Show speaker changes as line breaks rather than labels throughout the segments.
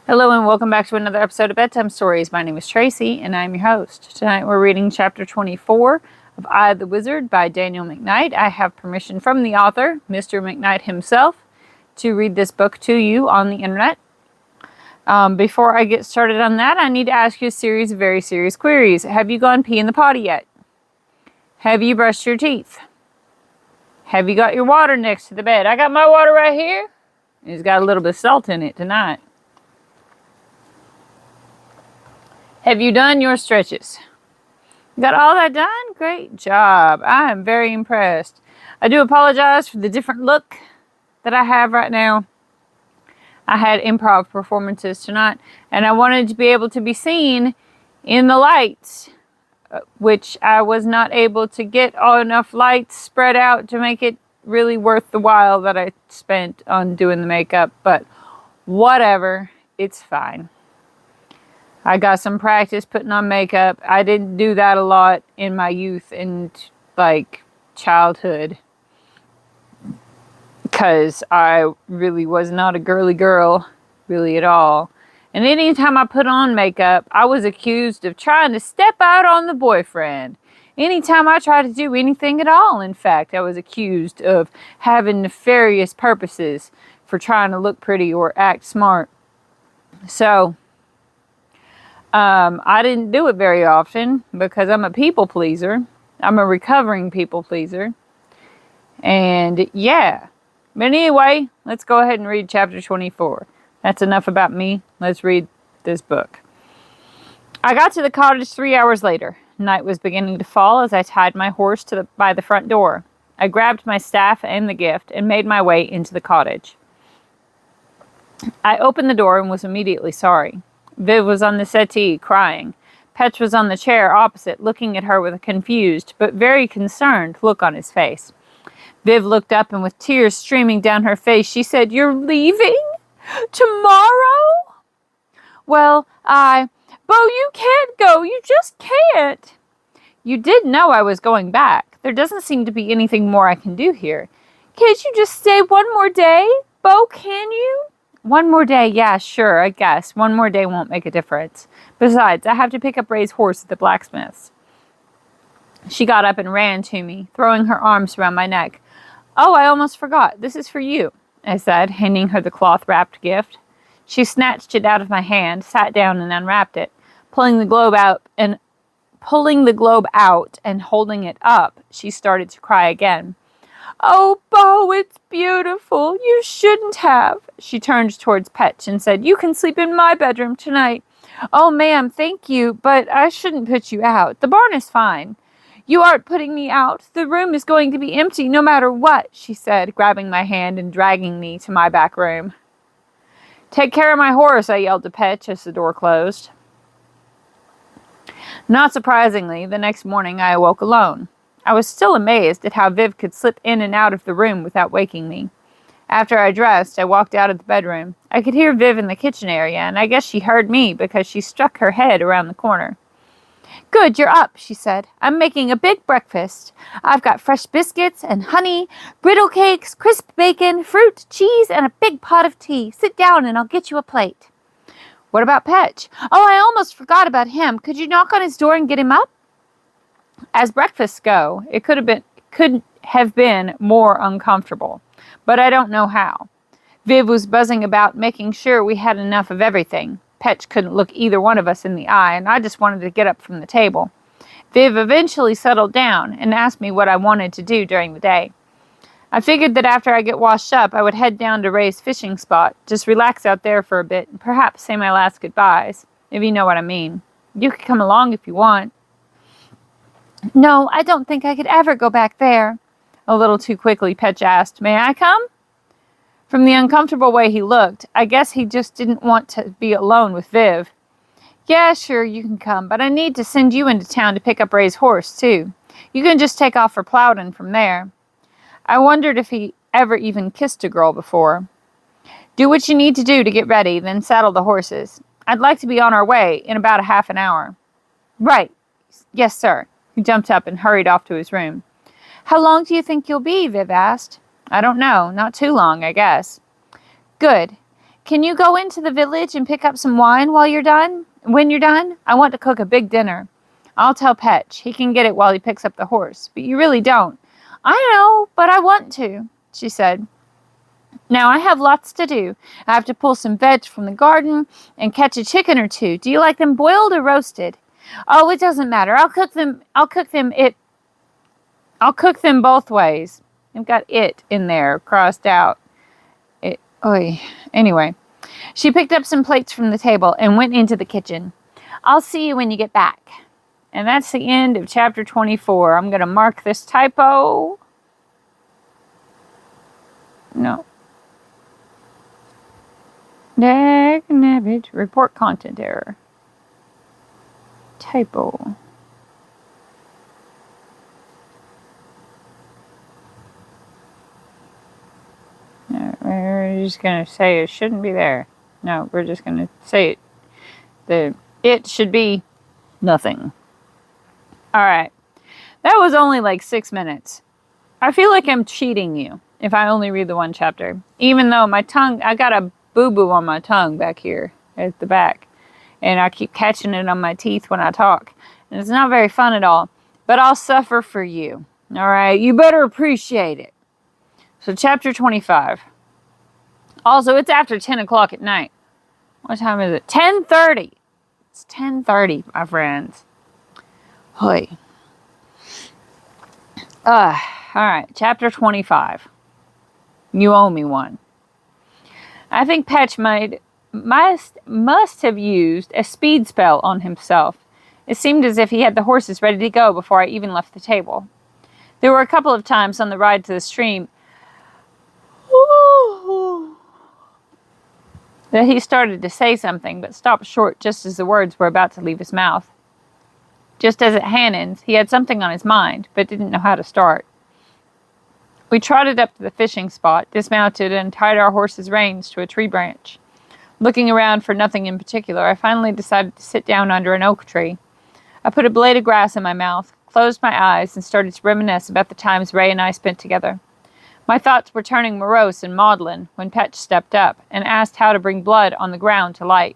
Hello and welcome back to another episode of Bedtime Stories. My name is Tracy and I'm your host. Tonight we're reading chapter 24 of I the Wizard by Daniel McKnight. I have permission from the author, Mr. McKnight himself, to read this book to you on the internet. Before I get started on that, I need to ask you a series of very serious queries. Have you gone pee in the potty yet? Have you brushed your teeth? Have you got your water next to the bed? I got my water right here. It's got a little bit of salt in it tonight. Have you done your stretches? Got all that done? Great job. I am very impressed. I do apologize for the different look that I have right now. I had improv performances tonight, and I wanted to be able to be seen in the lights, which I was not able to get all enough lights spread out to make it really worth the while that I spent on doing the makeup, but whatever, it's fine. I got some practice putting on makeup. I didn't do that a lot in my youth and childhood because I really was not a girly girl really at all. And anytime I put on makeup, I was accused of trying to step out on the boyfriend. Anytime I tried to do anything at all, in fact, I was accused of having nefarious purposes for trying to look pretty or act smart. So I didn't do it very often because I'm a people pleaser. I'm a recovering people pleaser. And yeah. But anyway, let's go ahead and read chapter 24. That's enough about me. Let's read this book. I got to the cottage 3 hours later. Night was beginning to fall as I tied my horse by the front door. I grabbed my staff and the gift and made my way into the cottage. I opened the door and was immediately sorry. Viv was on the settee, crying. Petch was on the chair opposite, looking at her with a confused, but very concerned look on his face. Viv looked up, and with tears streaming down her face, she said, "You're leaving? Tomorrow?" "Well, Bo, you can't go. You just can't." "You did know I was going back. There doesn't seem to be anything more I can do here." "Can't you just stay one more day? Bo, can you?" "One more day, yeah, sure, I guess. One more day won't make a difference. Besides, I have to pick up Ray's horse at the blacksmith's." She got up and ran to me, throwing her arms around my neck. "Oh, I almost forgot. This is for you," I said, handing her the cloth-wrapped gift. She snatched it out of my hand, sat down and unwrapped it, pulling the globe out and holding it up. She started to cry again. "Oh, Bo, it's beautiful. You shouldn't have." She turned towards Petch and said, "You can sleep in my bedroom tonight." "Oh, ma'am, thank you, but I shouldn't put you out. The barn is fine." "You aren't putting me out. The room is going to be empty no matter what," she said, grabbing my hand and dragging me to my back room. "Take care of my horse," I yelled to Petch as the door closed. Not surprisingly, the next morning I awoke alone. I was still amazed at how Viv could slip in and out of the room without waking me. After I dressed, I walked out of the bedroom. I could hear Viv in the kitchen area, and I guess she heard me because she stuck her head around the corner. "Good, you're up," she said. "I'm making a big breakfast. I've got fresh biscuits and honey, griddle cakes, crisp bacon, fruit, cheese, and a big pot of tea. Sit down and I'll get you a plate." "What about Petch?" "Oh, I almost forgot about him. Could you knock on his door and get him up?" As breakfasts go, it could have been more uncomfortable, but I don't know how. Viv was buzzing about, making sure we had enough of everything. Petch couldn't look either one of us in the eye, and I just wanted to get up from the table. Viv eventually settled down and asked me what I wanted to do during the day. I figured that after I get washed up, I would head down to Ray's fishing spot, just relax out there for a bit, and perhaps say my last goodbyes, if you know what I mean. You could come along if you want. "No, I don't think I could ever go back there." A little too quickly, Petch asked, "May I come?" From the uncomfortable way he looked, I guess he just didn't want to be alone with Viv. "Yeah, sure, you can come, but I need to send you into town to pick up Ray's horse, too. You can just take off for Plowden from there." I wondered if he ever even kissed a girl before. "Do what you need to do to get ready, then saddle the horses. I'd like to be on our way in about a half an hour." "Right. Yes, sir." He jumped up and hurried off to his room. "How long do you think you'll be?" Viv asked. "I don't know. Not too long, I guess." "Good. can you go into the village and pick up some wine while you're done? When you're done? I want to cook a big dinner. I'll tell Petch. He can get it while he picks up the horse. But you really don't. I know, but I want to, she said. Now I have lots to do. I have to pull some veg from the garden and catch a chicken or two. Do you like them boiled or roasted? Oh, it doesn't matter. I'll cook them both ways. I've got it in there crossed out. Anyway, she picked up some plates from the table and went into the kitchen. I'll see you when you get back. And that's the end of chapter 24. I'm going to mark this typo. No. Dagnabbit. Report content error. Typo. No, we're just going to say it shouldn't be there. No, we're just going to say it. It should be nothing. Alright. That was only like 6 minutes. I feel like I'm cheating you if I only read the one chapter. Even though my tongue, I got a boo-boo on my tongue back here at the back. And I keep catching it on my teeth when I talk. And it's not very fun at all. But I'll suffer for you. Alright? You better appreciate it. So chapter 25. Also, it's after 10 o'clock at night. What time is it? 10:30. It's 10:30, my friends. Hoy. Alright, chapter 25. You owe me one. I think Petch must have used a speed spell on himself. It seemed as if he had the horses ready to go before I even left the table. There were a couple of times on the ride to the stream that he started to say something, but stopped short just as the words were about to leave his mouth. Just as at Hannon's, he had something on his mind, but didn't know how to start. We trotted up to the fishing spot, dismounted, and tied our horses' reins to a tree branch. Looking around for nothing in particular, I finally decided to sit down under an oak tree. I put a blade of grass in my mouth, closed my eyes, and started to reminisce about the times Ray and I spent together. My thoughts were turning morose and maudlin when Petch stepped up and asked how to bring blood on the ground to light.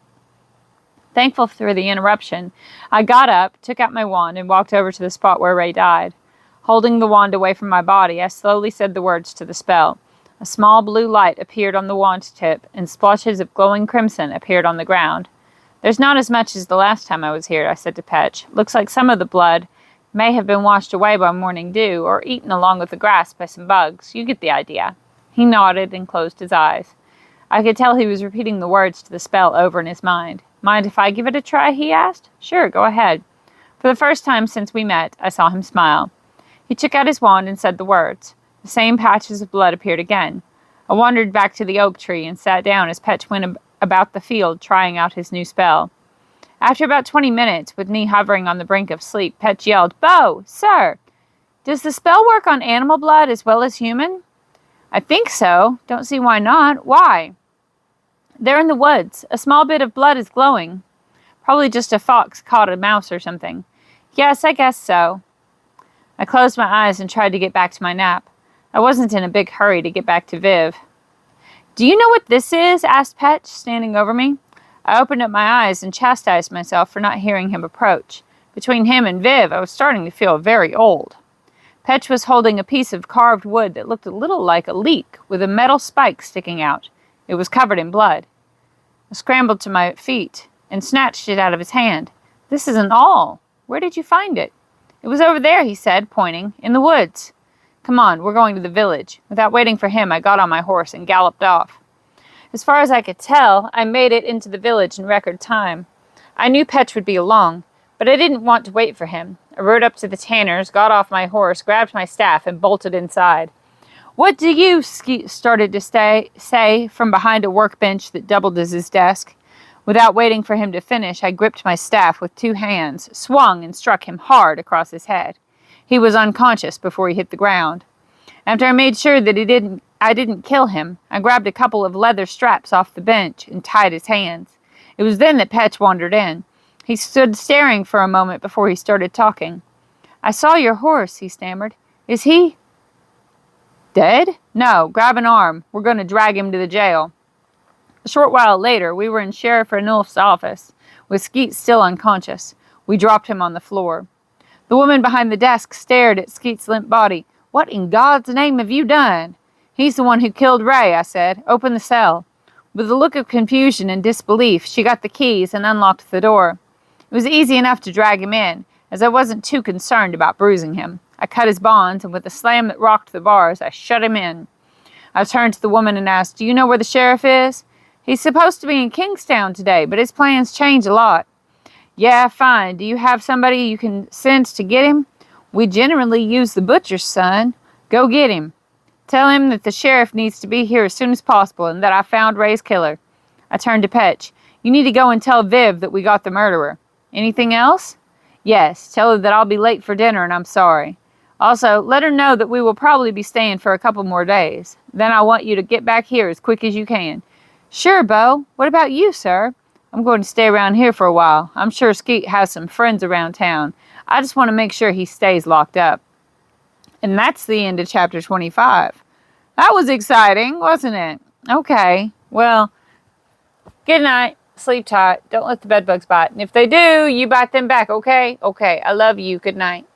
Thankful for the interruption, I got up, took out my wand, and walked over to the spot where Ray died. Holding the wand away from my body, I slowly said the words to the spell. A small blue light appeared on the wand tip, and splotches of glowing crimson appeared on the ground. There's not as much as the last time I was here, I said to Petch. Looks like some of the blood may have been washed away by morning dew, or eaten along with the grass by some bugs. You get the idea. He nodded and closed his eyes. I could tell he was repeating the words to the spell over in his mind. Mind if I give it a try, he asked. Sure, go ahead. For the first time since we met, I saw him smile. He took out his wand and said the words. The same patches of blood appeared again. I wandered back to the oak tree and sat down as Petch went about the field trying out his new spell. After about 20 minutes, with me hovering on the brink of sleep, Petch yelled, Bo, sir, does the spell work on animal blood as well as human? I think so. Don't see why not. Why? They're in the woods. A small bit of blood is glowing. Probably just a fox caught a mouse or something. Yes, I guess so. I closed my eyes and tried to get back to my nap. I wasn't in a big hurry to get back to Viv. Do you know what this is? Asked Petch, standing over me. I opened up my eyes and chastised myself for not hearing him approach. Between him and Viv, I was starting to feel very old. Petch was holding a piece of carved wood that looked a little like a leek, with a metal spike sticking out. It was covered in blood. I scrambled to my feet and snatched it out of his hand. This is an awl. Where did you find it? It was over there, he said, pointing, in the woods. Come on, we're going to the village. Without waiting for him, I got on my horse and galloped off. As far as I could tell, I made it into the village in record time. I knew Petch would be along, but I didn't want to wait for him. I rode up to the tanner's, got off my horse, grabbed my staff, and bolted inside. What do you started to say from behind a workbench that doubled as his desk. Without waiting for him to finish, I gripped my staff with 2 hands, swung, and struck him hard across his head. He was unconscious before he hit the ground. After I made sure that I didn't kill him, I grabbed a couple of leather straps off the bench and tied his hands. It was then that Petch wandered in. He stood staring for a moment before he started talking. I saw your horse, he stammered. Is he dead? No, grab an arm. We're going to drag him to the jail. A short while later, we were in Sheriff Ranulph's office, with Skeet still unconscious. We dropped him on the floor. The woman behind the desk stared at Skeet's limp body. "What in God's name have you done?" "He's the one who killed Ray," I said. "Open the cell." With a look of confusion and disbelief, she got the keys and unlocked the door. It was easy enough to drag him in, as I wasn't too concerned about bruising him. I cut his bonds, and with a slam that rocked the bars, I shut him in. I turned to the woman and asked, "Do you know where the sheriff is?" "He's supposed to be in Kingstown today, but his plans change a lot." "Yeah, fine. Do you have somebody you can send to get him?" "We generally use the butcher's son." "Go get him. Tell him that the sheriff needs to be here as soon as possible and that I found Ray's killer." I turned to Petch. "You need to go and tell Viv that we got the murderer." "Anything else?" "Yes. Tell her that I'll be late for dinner and I'm sorry. Also, let her know that we will probably be staying for a couple more days. Then I want you to get back here as quick as you can." "Sure, Bo. What about you, sir?" "I'm going to stay around here for a while. I'm sure Skeet has some friends around town. I just want to make sure he stays locked up." And that's the end of chapter 25. That was exciting, wasn't it? Okay, well, good night. Sleep tight. Don't let the bedbugs bite. And if they do, you bite them back, okay? Okay, I love you. Good night.